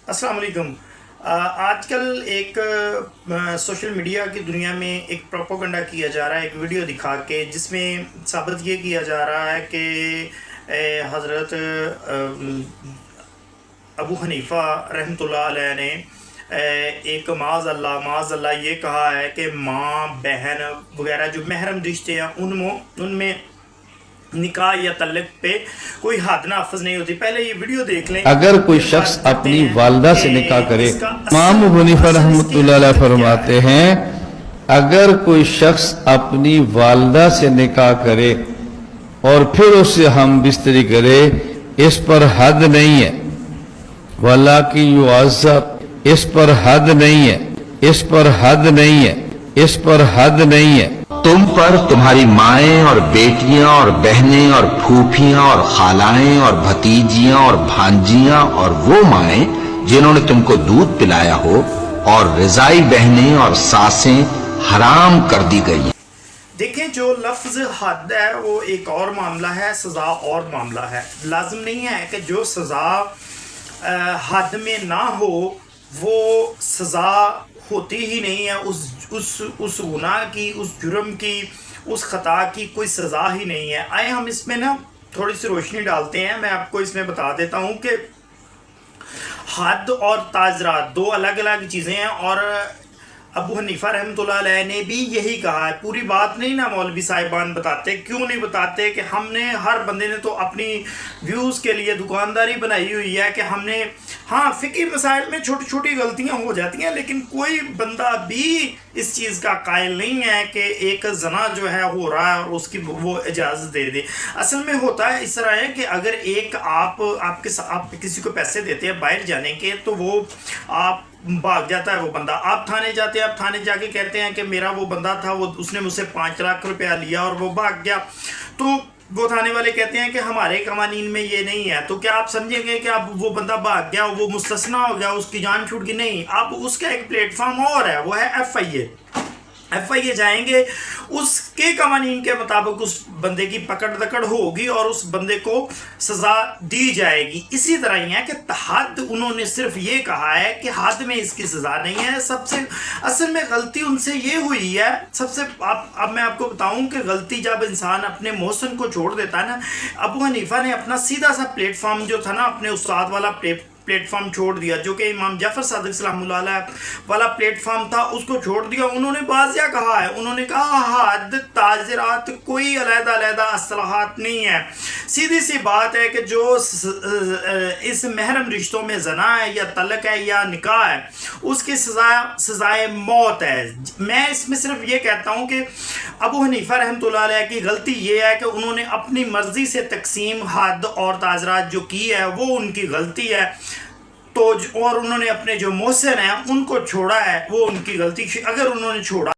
السلام علیکم۔ آج کل ایک سوشل میڈیا کی دنیا میں ایک پروپیگنڈا کیا جا رہا ہے، ایک ویڈیو دکھا کے، جس میں ثابت یہ کیا جا رہا ہے کہ حضرت ابو حنیفہ رحمۃ اللہ علیہ نے ایک معاذ اللہ یہ کہا ہے کہ ماں بہن وغیرہ جو محرم رشتے ہیں ان میں نکاح یا تعلق پہ کوئی حد نافذ نہیں ہوتی۔ پہلے یہ ویڈیو دیکھ لیں۔ اگر کوئی شخص اپنی والدہ سے نکاح کرے، امام ابو حنیفہ رحمۃ اللہ علیہ فرماتے ہیں اگر کوئی شخص اپنی والدہ سے نکاح کرے اور پھر اس سے ہم بستری کرے، اس پر حد نہیں ہے، وَلَٰكِن يُعَذَّبْ، اس پر حد نہیں ہے، اس پر حد نہیں ہے، اس پر حد نہیں ہے۔ تم پر تمہاری مائیں اور بیٹیاں اور بہنیں اور پھوپھیاں اور خالائیں اور بھتیجیاں اور بھانجیاں اور وہ مائیں جنہوں نے تم کو دودھ پلایا ہو اور رضائی بہنیں اور ساسیں حرام کر دی گئی ہیں۔ دیکھیں، جو لفظ حد ہے وہ ایک اور معاملہ ہے، سزا اور معاملہ ہے۔ لازم نہیں ہے کہ جو سزا حد میں نہ ہو وہ سزا ہوتی ہی نہیں ہے، اس گناہ کی، اس جرم کی، اس خطا کی کوئی سزا ہی نہیں ہے۔ آئے ہم اس میں تھوڑی سی روشنی ڈالتے ہیں۔ میں آپ کو اس میں بتا دیتا ہوں کہ حد اور تعزیرات دو الگ الگ چیزیں ہیں، اور ابو حنیفہ رحمۃ اللہ علیہ نے بھی یہی کہا ہے۔ پوری بات نہیں نا مولوی صاحبان بتاتے، کیوں نہیں بتاتے کہ ہم نے، ہر بندے نے تو اپنی ویوز کے لیے دکانداری بنائی ہوئی ہے کہ ہم نے، ہاں فقہی مسائل میں چھوٹی چھوٹی غلطیاں ہو جاتی ہیں، لیکن کوئی بندہ بھی اس چیز کا قائل نہیں ہے کہ ایک زنا جو ہے ہو رہا ہے اور اس کی وہ اجازت دے دے۔ اصل میں ہوتا ہے اس طرح ہے کہ اگر ایک آپ کسی کو پیسے دیتے ہیں باہر جانے کے، تو وہ آپ بھاگ جاتا ہے وہ بندہ، آپ تھانے جاتے ہیں، آپ تھانے جا کے کہتے ہیں کہ میرا وہ بندہ تھا، اس نے مجھ سے 5 لاکھ روپیہ لیا اور وہ بھاگ گیا، تو وہ تھانے والے کہتے ہیں کہ ہمارے قوانین میں یہ نہیں ہے۔ تو کیا آپ سمجھیں گے کہ اب وہ بندہ بھاگ گیا، وہ مستثنا ہو گیا، اس کی جان چھوٹ گئی؟ نہیں، اب اس کا ایک پلیٹ فارم اور ہے، وہ ہے ایف آئی اے جائیں گے، اس کے قوانین کے مطابق اس بندے کی پکڑ دکڑ ہوگی اور اس بندے کو سزا دی جائے گی۔ اسی طرح ہی ہے کہ حد، انہوں نے صرف یہ کہا ہے کہ حد میں اس کی سزا نہیں ہے۔ سب سے اصل میں غلطی ان سے یہ ہوئی ہے، اب میں آپ کو بتاؤں کہ غلطی جب انسان اپنے محسن کو چھوڑ دیتا ہے نا، ابو حنیفہ نے اپنا سیدھا سا پلیٹ فارم جو تھا نا، اپنے استاد والا پلیٹ فارم چھوڑ دیا، جو کہ امام جعفر صادق سلام اللہ علیہ والا پلیٹ فارم تھا، اس کو چھوڑ دیا۔ انہوں نے واضح کہا ہے، انہوں نے کہا حد، تعزیرات کوئی علیحدہ اصطلاحات نہیں ہے۔ سیدھی سی بات ہے کہ جو اس محرم رشتوں میں زنا ہے یا طلاق ہے یا نکاح ہے، اس کی سزائے موت ہے۔ میں اس میں صرف یہ کہتا ہوں کہ ابو حنیفہ رحمۃ اللہ علیہ کی غلطی یہ ہے کہ انہوں نے اپنی مرضی سے تقسیم حد اور تعزیرات جو کی ہے وہ ان کی غلطی ہے، تو اور انہوں نے اپنے جو محسن ہیں ان کو چھوڑا ہے، وہ ان کی غلطی۔ اگر انہوں نے چھوڑا